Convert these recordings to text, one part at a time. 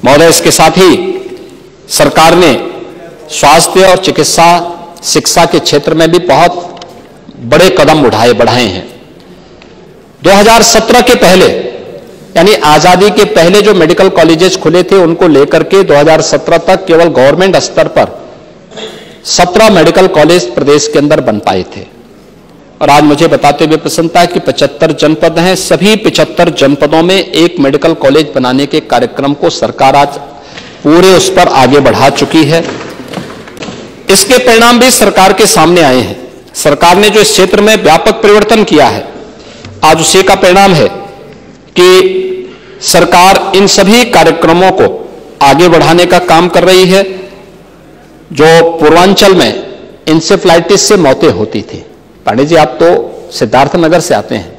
महोदय, इसके साथ ही सरकार ने स्वास्थ्य और चिकित्सा शिक्षा के क्षेत्र में भी बहुत बड़े कदम बढ़ाए हैं। 2017 के पहले, यानी आजादी के पहले जो मेडिकल कॉलेजेस खुले थे उनको लेकर के 2017 तक केवल गवर्नमेंट स्तर पर 17 मेडिकल कॉलेज प्रदेश के अंदर बन पाए थे। और आज मुझे बताते हुए प्रसन्नता है कि 75 जनपद हैं, सभी 75 जनपदों में एक मेडिकल कॉलेज बनाने के कार्यक्रम को सरकार आज पूरे उस पर आगे बढ़ा चुकी है। इसके परिणाम भी सरकार के सामने आए हैं। सरकार ने जो इस क्षेत्र में व्यापक परिवर्तन किया है, आज उसी का परिणाम है कि सरकार इन सभी कार्यक्रमों को आगे बढ़ाने का काम कर रही है। जो पूर्वांचल में इंसेफ्लाइटिस से मौतें होती थी, पांडे जी आप तो सिद्धार्थनगर से आते हैं,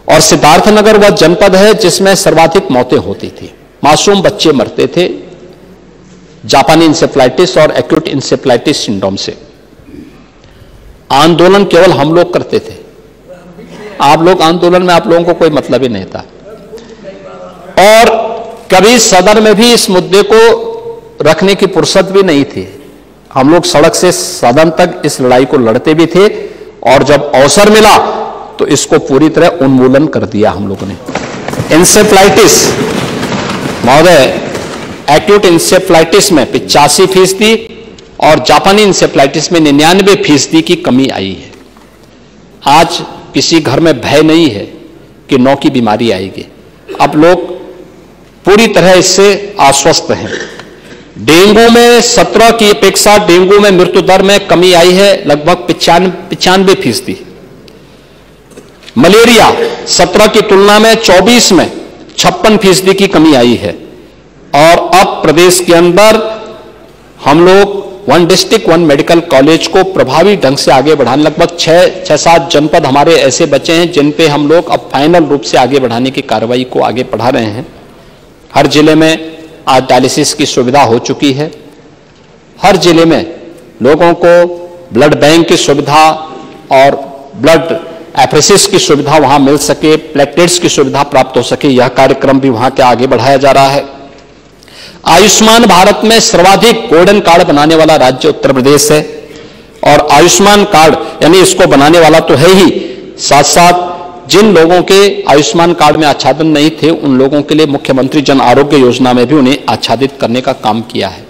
और सिद्धार्थनगर वह जनपद है जिसमें सर्वाधिक मौतें होती थी, मासूम बच्चे मरते थे जापानी इंसेफ्लाइटिस और एक्यूट इंसेफ्लाइटिस सिंड्रोम से। आंदोलन केवल हम लोग करते थे, आप लोग आंदोलन में आप लोगों को कोई मतलब ही नहीं था, और कभी सदन में भी इस मुद्दे को रखने की फुर्सत भी नहीं थी। हम लोग सड़क से सदन तक इस लड़ाई को लड़ते भी थे, और जब अवसर मिला तो इसको पूरी तरह उन्मूलन कर दिया हम लोगों ने। इंसेफ्लाइटिस महोदय, एक्यूट इंसेफ्लाइटिस में 85% और जापानी इंसेफ्लाइटिस में 99% की कमी आई है। आज किसी घर में भय नहीं है कि 9 की बीमारी आएगी। अब लोग पूरी तरह इससे आश्वस्त हैं। डेंगू में 17 की अपेक्षा डेंगू में मृत्यु दर में कमी आई है लगभग 95%। मलेरिया 17 की तुलना में 24 में 56% की कमी आई है। और अब प्रदेश के अंदर हम लोग 1 डिस्ट्रिक्ट 1 मेडिकल कॉलेज को प्रभावी ढंग से आगे बढ़ाने, लगभग 6-7 जनपद हमारे ऐसे बचे हैं जिन पे हम लोग अब फाइनल रूप से आगे बढ़ाने की कार्रवाई को आगे बढ़ा रहे हैं। हर जिले में आज डायलिसिस की सुविधा हो चुकी है। हर जिले में लोगों को ब्लड बैंक की सुविधा और ब्लड एफरेसिस की सुविधा वहां मिल सके, प्लेटलेट्स की सुविधा प्राप्त हो सके, यह कार्यक्रम भी वहां के आगे बढ़ाया जा रहा है। आयुष्मान भारत में सर्वाधिक गोल्डन कार्ड बनाने वाला राज्य उत्तर प्रदेश है, और आयुष्मान कार्ड यानी इसको बनाने वाला तो है ही, साथ साथ जिन लोगों के आयुष्मान कार्ड में आच्छादन नहीं थे उन लोगों के लिए मुख्यमंत्री जन आरोग्य योजना में भी उन्हें आच्छादित करने का काम किया है।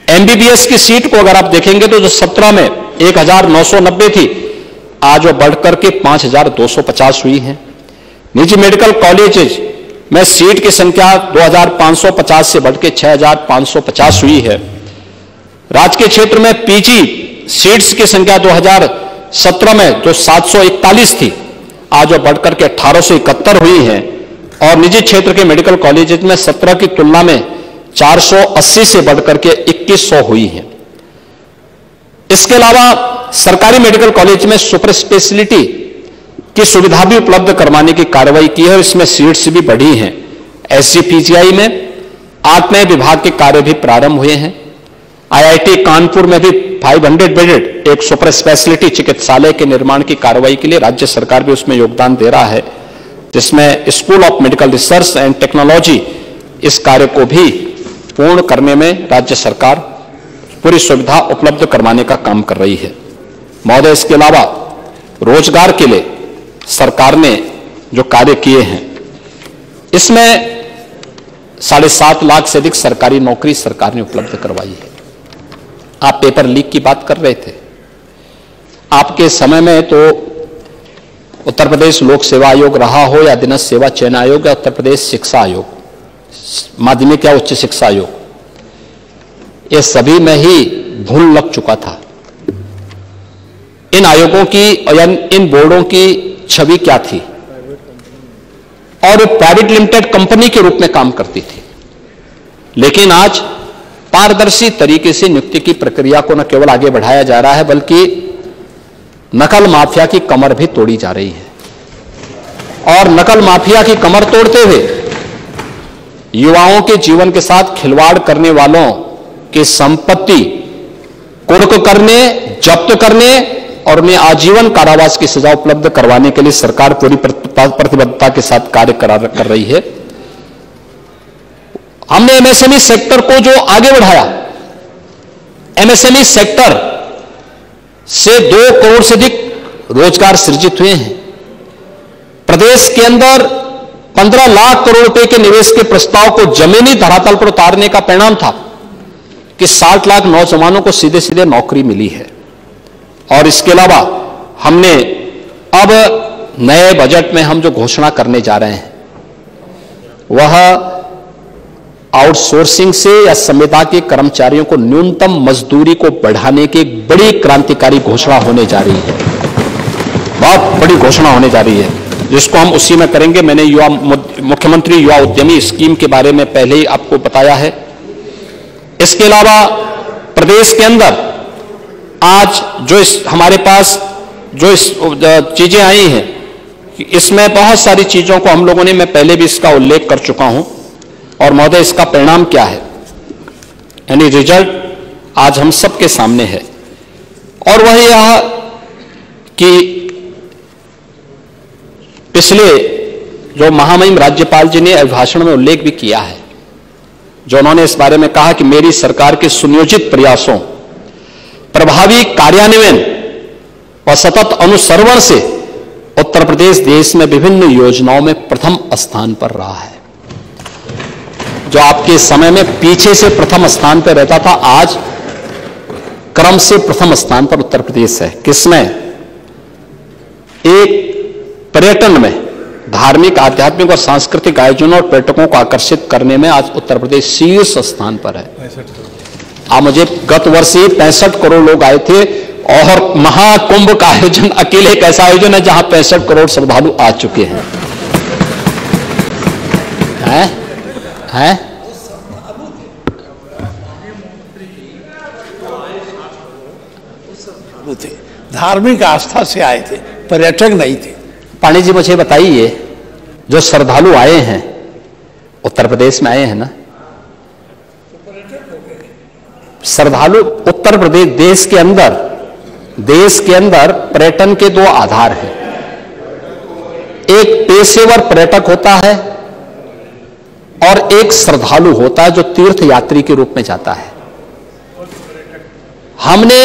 एमबीबीएस की सीट को अगर आप देखेंगे तो जो 17 में 1990 थी, आज वो बढ़कर के 5250 हुई है। निजी मेडिकल कॉलेजेस में सीट की संख्या 2550 से बढ़ के 6550 हुई है। राजकीय क्षेत्र में पीजी सीट्स की संख्या 2017 में जो 741 थी, आज वो बढ़कर के 1871 हुई है। और निजी क्षेत्र के मेडिकल कॉलेजेस में 17 की तुलना में 480 से बढ़कर के 2100 हुई है। इसके अलावा सरकारी मेडिकल कॉलेज में सुपर स्पेशलिटी की सुविधा भी उपलब्ध करवाने की कार्रवाई की है, और इसमें सीट्स भी बढ़ी हैं। एसजीपीजीआई में 8 नए विभाग के कार्य भी प्रारंभ हुए हैं। आईआईटी कानपुर में भी 500 बेडेड एक सुपर स्पेशलिटी चिकित्सालय के निर्माण की कार्रवाई के लिए राज्य सरकार भी उसमें योगदान दे रहा है, जिसमें school of medical research and technology इस कार्य को भी पूर्ण करने में राज्य सरकार पूरी सुविधा उपलब्ध करवाने का काम कर रही है। महोदय, इसके अलावा रोजगार के लिए सरकार ने जो कार्य किए हैं, इसमें 7.5 लाख से अधिक सरकारी नौकरी सरकार ने उपलब्ध करवाई है। आप पेपर लीक की बात कर रहे थे, आपके समय में तो उत्तर प्रदेश लोक सेवा आयोग रहा हो या अधीनस्थ सेवा चयन आयोग या उत्तर प्रदेश शिक्षा आयोग, माध्यमिक या उच्च शिक्षा आयोग, ये सभी में ही भूल लग चुका था। इन आयोगों की या इन बोर्डों की छवि क्या थी, और प्राइवेट लिमिटेड कंपनी के रूप में काम करती थी। लेकिन आज पारदर्शी तरीके से नियुक्ति की प्रक्रिया को न केवल आगे बढ़ाया जा रहा है, बल्कि नकल माफिया की कमर भी तोड़ी जा रही है। और नकल माफिया की कमर तोड़ते हुए युवाओं के जीवन के साथ खिलवाड़ करने वालों की संपत्ति कुर्क करने, जब्त करने और उन्हें आजीवन कारावास की सजा उपलब्ध करवाने के लिए सरकार पूरी प्रतिबद्धता के साथ कार्य कर रही है। हमने एमएसएमई सेक्टर को जो आगे बढ़ाया, एमएसएमई सेक्टर से 2 करोड़ से अधिक रोजगार सृजित हुए हैं। प्रदेश के अंदर 15 लाख करोड़ रुपए के निवेश के प्रस्ताव को जमीनी धरातल पर उतारने का परिणाम था कि 60 लाख नौजवानों को सीधे सीधे नौकरी मिली है। और इसके अलावा हमने अब नए बजट में हम जो घोषणा करने जा रहे हैं वह आउटसोर्सिंग से या संविदा के कर्मचारियों को न्यूनतम मजदूरी को बढ़ाने की एक बड़ी क्रांतिकारी घोषणा होने जा रही है। बहुत बड़ी घोषणा होने जा रही है, जिसको हम उसी में करेंगे। मैंने मुख्यमंत्री युवा उद्यमी स्कीम के बारे में पहले ही आपको बताया है। इसके अलावा प्रदेश के अंदर आज जो हमारे पास जो चीजें आई हैं, इसमें बहुत सारी चीजों को हम लोगों ने, मैं पहले भी इसका उल्लेख कर चुका हूं। और महोदय, इसका परिणाम क्या है, यानी रिजल्ट आज हम सबके सामने है। और वह यह कि पिछले जो महामहिम राज्यपाल जी ने अभिभाषण में उल्लेख भी किया है, जो उन्होंने इस बारे में कहा कि मेरी सरकार के सुनियोजित प्रयासों, प्रभावी कार्यान्वयन और सतत अनुसरण से उत्तर प्रदेश देश में विभिन्न योजनाओं में प्रथम स्थान पर रहा है। जो आपके समय में पीछे से प्रथम स्थान पर रहता था, आज क्रम से प्रथम स्थान पर उत्तर प्रदेश है। किसमें? एक पर्यटन में, धार्मिक, आध्यात्मिक और सांस्कृतिक आयोजनों और पर्यटकों को आकर्षित करने में आज उत्तर प्रदेश शीर्ष स्थान पर है। आप मुझे गत वर्ष ही 65 करोड़ लोग आए थे, और महाकुंभ का आयोजन अकेले एक ऐसा आयोजन है जहां 65 करोड़ श्रद्धालु आ चुके हैं। थे, धार्मिक आस्था से आए थे, पर्यटक नहीं थे। पाणी जी, मुझे बताइए, जो श्रद्धालु आए हैं उत्तर प्रदेश में आए हैं ना, श्रद्धालु उत्तर प्रदेश देश के अंदर पर्यटन के 2 आधार हैं। एक पेशेवर पर्यटक होता है और एक श्रद्धालु होता है जो तीर्थ यात्री के रूप में जाता है। हमने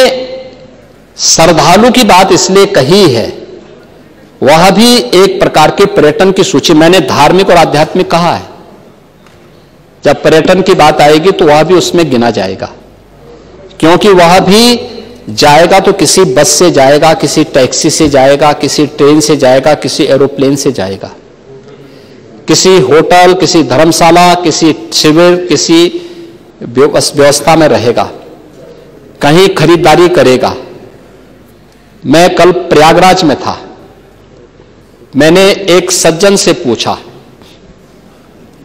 श्रद्धालु की बात इसलिए कही है, वह भी एक प्रकार के पर्यटन की सूची, मैंने धार्मिक और आध्यात्मिक कहा है। जब पर्यटन की बात आएगी तो वह भी उसमें गिना जाएगा, क्योंकि वह भी जाएगा तो किसी बस से जाएगा, किसी टैक्सी से जाएगा, किसी ट्रेन से जाएगा, किसी एरोप्लेन से जाएगा, किसी होटल, किसी धर्मशाला, किसी शिविर, किसी व्यवस्था में रहेगा, कहीं खरीदारी करेगा। मैं कल प्रयागराज में था, मैंने एक सज्जन से पूछा,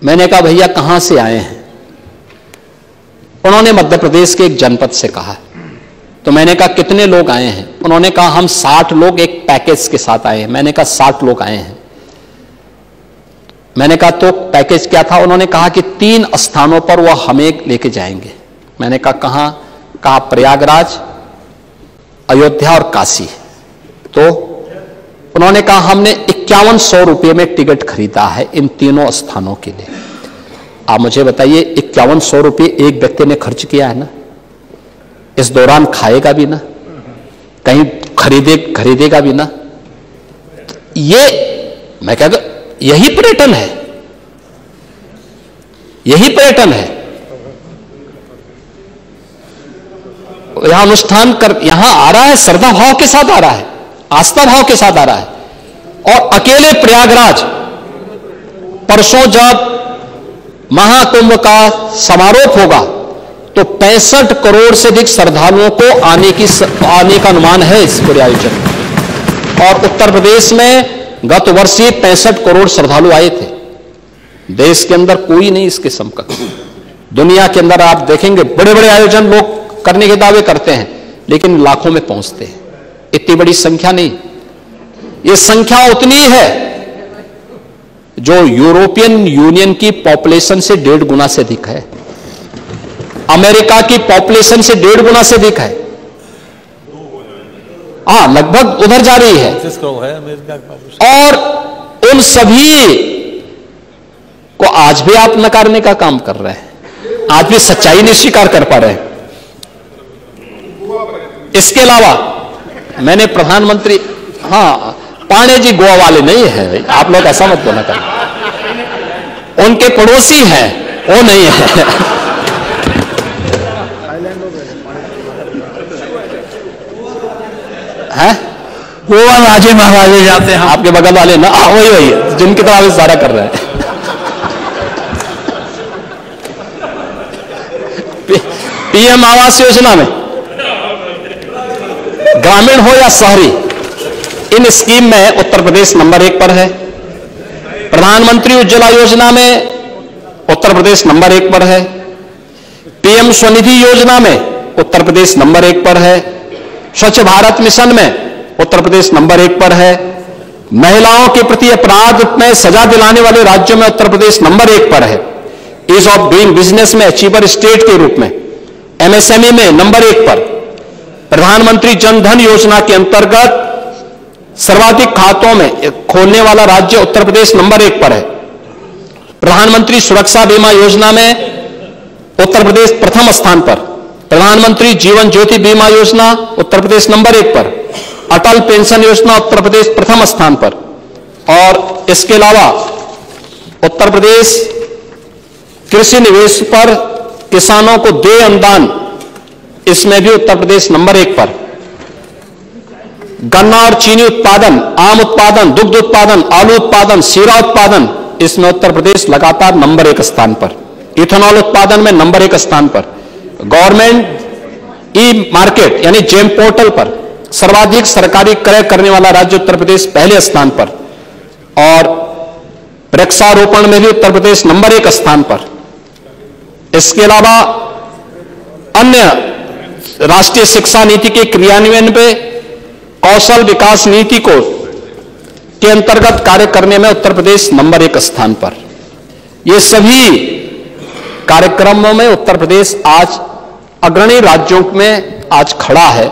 मैंने कहा भैया कहां से आए हैं? उन्होंने मध्य प्रदेश के एक जनपद से कहा। तो मैंने कहा कितने लोग आए हैं? उन्होंने कहा हम 60 लोग एक पैकेज के साथ आए हैं। मैंने कहा 60 लोग आए हैं। मैंने कहा तो पैकेज क्या था? उन्होंने कहा कि 3 स्थानों पर वह हमें लेके जाएंगे। मैंने कहा कहां? कहा प्रयागराज, अयोध्या और काशी। तो उन्होंने कहा हमने 5100 रुपये में टिकट खरीदा है इन तीनों स्थानों के लिए। आप मुझे बताइए, 5100 रुपये एक व्यक्ति ने खर्च किया है ना, इस दौरान खाएगा भी ना, कहीं खरीदेगा भी ना। ये मैं कहता यही पर्यटन है, यही पर्यटन है। यहां अनुष्ठान यहां आ रहा है, श्रद्धा भाव के साथ आ रहा है, आस्था भाव के साथ आ रहा है। और अकेले प्रयागराज परसों जब महाकुंभ का समारोह होगा तो 65 करोड़ से अधिक श्रद्धालुओं को आने का अनुमान है इस पूरे आयोजन में। और उत्तर प्रदेश में गत वर्ष ही 65 करोड़ श्रद्धालु आए थे। देश के अंदर कोई नहीं इसके समकक्ष। दुनिया के अंदर आप देखेंगे बड़े बड़े आयोजन लोग करने के दावे करते हैं, लेकिन लाखों में पहुंचते हैं। इतनी बड़ी संख्या नहीं, ये संख्या उतनी है जो यूरोपियन यूनियन की पॉपुलेशन से 1.5 गुना से अधिक है, अमेरिका की पॉपुलेशन से 1.5 गुना से अधिक है। हाँ, लगभग उधर जा रही है। और उन सभी को आज भी आप नकारने का काम कर रहे हैं। आज भी सच्चाई नहीं स्वीकार कर पा रहे हैं। इसके अलावा मैंने प्रधानमंत्री, हाँ, पांडे जी गोवा वाले नहीं है, आप लोग ऐसा मत बोला करें, उनके पड़ोसी हैं, वो नहीं है। हैं? गोवा राजे महाराजे जाते हैं आपके बगल वाले ना, वही जिनकी तरफ इशारा कर रहे हैं। पीएम आवास योजना में ग्रामीण हो या शहरी, इन स्कीम में उत्तर प्रदेश नंबर 1 पर है। प्रधानमंत्री उज्ज्वला योजना में उत्तर प्रदेश नंबर 1 पर है। पीएम स्वनिधि योजना में उत्तर प्रदेश नंबर 1 पर है। स्वच्छ भारत मिशन में उत्तर प्रदेश नंबर 1 पर है। महिलाओं के प्रति अपराध में सजा दिलाने वाले राज्यों में उत्तर प्रदेश नंबर 1 पर है। ईज ऑफ डूइंग बिजनेस में अचीवर स्टेट के रूप में, एमएसएमई में नंबर 1 पर। प्रधानमंत्री जन धन योजना के अंतर्गत सर्वाधिक खातों में खोलने वाला राज्य उत्तर प्रदेश नंबर 1 पर है। प्रधानमंत्री सुरक्षा बीमा योजना में उत्तर प्रदेश प्रथम स्थान पर। प्रधानमंत्री जीवन ज्योति बीमा योजना उत्तर प्रदेश नंबर 1 पर। अटल पेंशन योजना उत्तर प्रदेश प्रथम स्थान पर। और इसके अलावा उत्तर प्रदेश कृषि निवेश पर किसानों को दे अनुदान, इसमें भी उत्तर प्रदेश नंबर 1 पर। गन्ना और चीनी उत्पादन, आम उत्पादन, दुग्ध उत्पादन, आलू उत्पादन, शीरा उत्पादन, इसमें उत्तर प्रदेश लगातार नंबर 1 स्थान पर। इथेनॉल उत्पादन में नंबर 1 स्थान पर। गवर्नमेंट ई मार्केट यानी जेम पोर्टल पर सर्वाधिक सरकारी क्रय करने वाला राज्य उत्तर प्रदेश पहले स्थान पर। और वृक्षारोपण में भी उत्तर प्रदेश नंबर 1 स्थान पर। इसके अलावा अन्य राष्ट्रीय शिक्षा नीति के क्रियान्वयन पे कौशल विकास नीति को के अंतर्गत कार्य करने में उत्तर प्रदेश नंबर 1 स्थान पर। ये सभी कार्यक्रमों में उत्तर प्रदेश आज अग्रणी राज्यों में आज खड़ा है।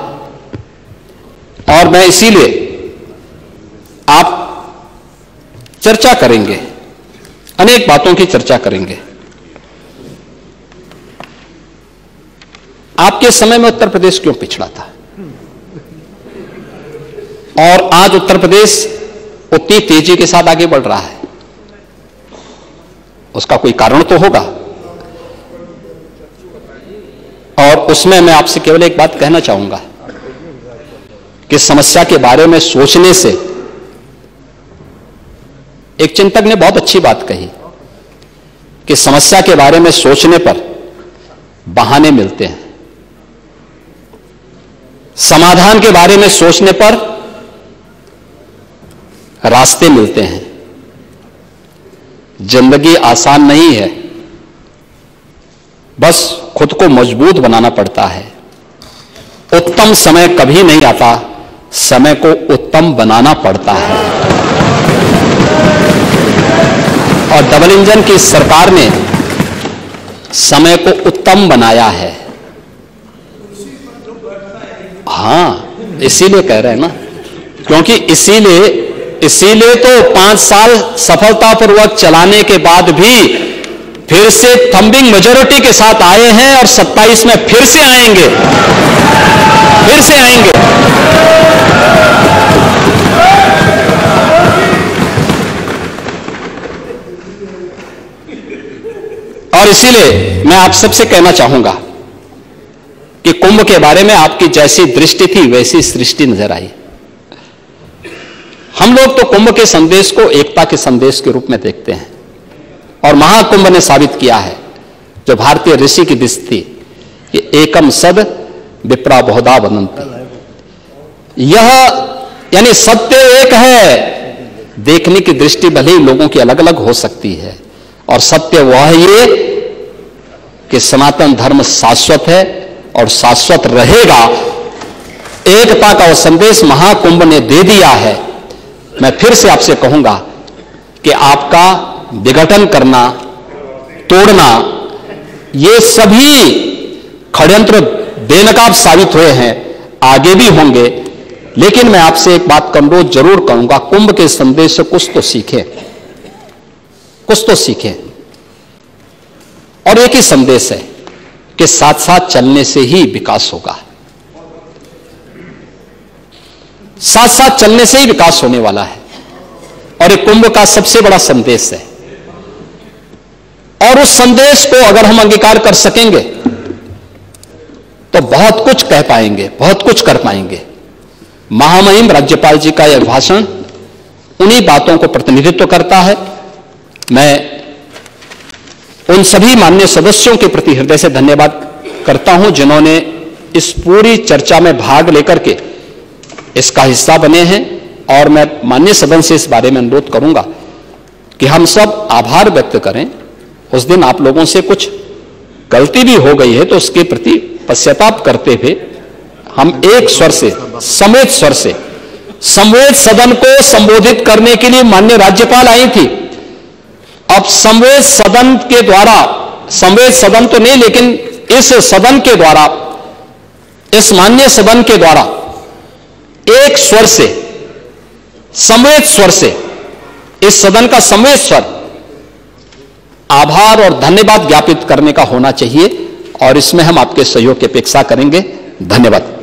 और मैं इसीलिए आप चर्चा करेंगे, अनेक बातों की चर्चा करेंगे। आपके समय में उत्तर प्रदेश क्यों पिछड़ा था और आज उत्तर प्रदेश उतनी तेजी के साथ आगे बढ़ रहा है? उसका कोई कारण तो होगा। और उसमें मैं आपसे केवल एक बात कहना चाहूंगा कि समस्या के बारे में सोचने से, एक चिंतक ने बहुत अच्छी बात कही कि समस्या के बारे में सोचने पर बहाने मिलते हैं, समाधान के बारे में सोचने पर रास्ते मिलते हैं। जिंदगी आसान नहीं है, बस खुद को मजबूत बनाना पड़ता है। उत्तम समय कभी नहीं आता, समय को उत्तम बनाना पड़ता है। और डबल इंजन की सरकार ने समय को उत्तम बनाया है। हां, इसीलिए कह रहे हैं ना, क्योंकि इसीलिए तो 5 साल सफलतापूर्वक चलाने के बाद भी फिर से थंबिंग मेजॉरिटी के साथ आए हैं और 27 में फिर से आएंगे, फिर से आएंगे। और इसीलिए मैं आप सबसे कहना चाहूंगा कि कुंभ के बारे में आपकी जैसी दृष्टि थी वैसी सृष्टि नजर आई। हम लोग तो कुंभ के संदेश को एकता के संदेश के रूप में देखते हैं और महाकुंभ ने साबित किया है, जो भारतीय ऋषि की दिश थी कि एकम सद विप्रा बहुधा वदन्ति। यह यानी सत्य एक है, देखने की दृष्टि भले ही लोगों की अलग अलग हो सकती है, और सत्य वह ये कि सनातन धर्म शाश्वत है और शाश्वत रहेगा। एकता का वह संदेश महाकुंभ ने दे दिया है। मैं फिर से आपसे कहूंगा कि आपका विघटन करना, तोड़ना, ये सभी षड्यंत्र बेनकाब साबित हुए हैं, आगे भी होंगे। लेकिन मैं आपसे एक बात अनुरोध जरूर करूंगा, कुंभ के संदेश से कुछ तो सीखें, कुछ तो सीखें। और एक ही संदेश है कि साथ साथ चलने से ही विकास होगा, साथ साथ चलने से ही विकास होने वाला है। और ये कुंभ का सबसे बड़ा संदेश है, और उस संदेश को अगर हम अंगीकार कर सकेंगे तो बहुत कुछ कह पाएंगे, बहुत कुछ कर पाएंगे। महामहिम राज्यपाल जी का यह भाषण उन्हीं बातों को प्रतिनिधित्व करता है। मैं उन सभी माननीय सदस्यों के प्रति हृदय से धन्यवाद करता हूं जिन्होंने इस पूरी चर्चा में भाग लेकर के इसका हिस्सा बने हैं, और मैं माननीय सदन से इस बारे में अनुरोध करूंगा कि हम सब आभार व्यक्त करें। उस दिन आप लोगों से कुछ गलती भी हो गई है तो उसके प्रति पश्चाताप करते हुए हम एक स्वर से, समवेत स्वर से, समवेत सदन को संबोधित करने के लिए माननीय राज्यपाल आई थी। अब समवेत सदन के द्वारा, समवेत सदन तो नहीं लेकिन इस सदन के द्वारा, इस माननीय सदन के द्वारा एक स्वर से, समवेत स्वर से, इस सदन का समवेत स्वर आभार और धन्यवाद ज्ञापित करने का होना चाहिए, और इसमें हम आपके सहयोग की अपेक्षा करेंगे। धन्यवाद।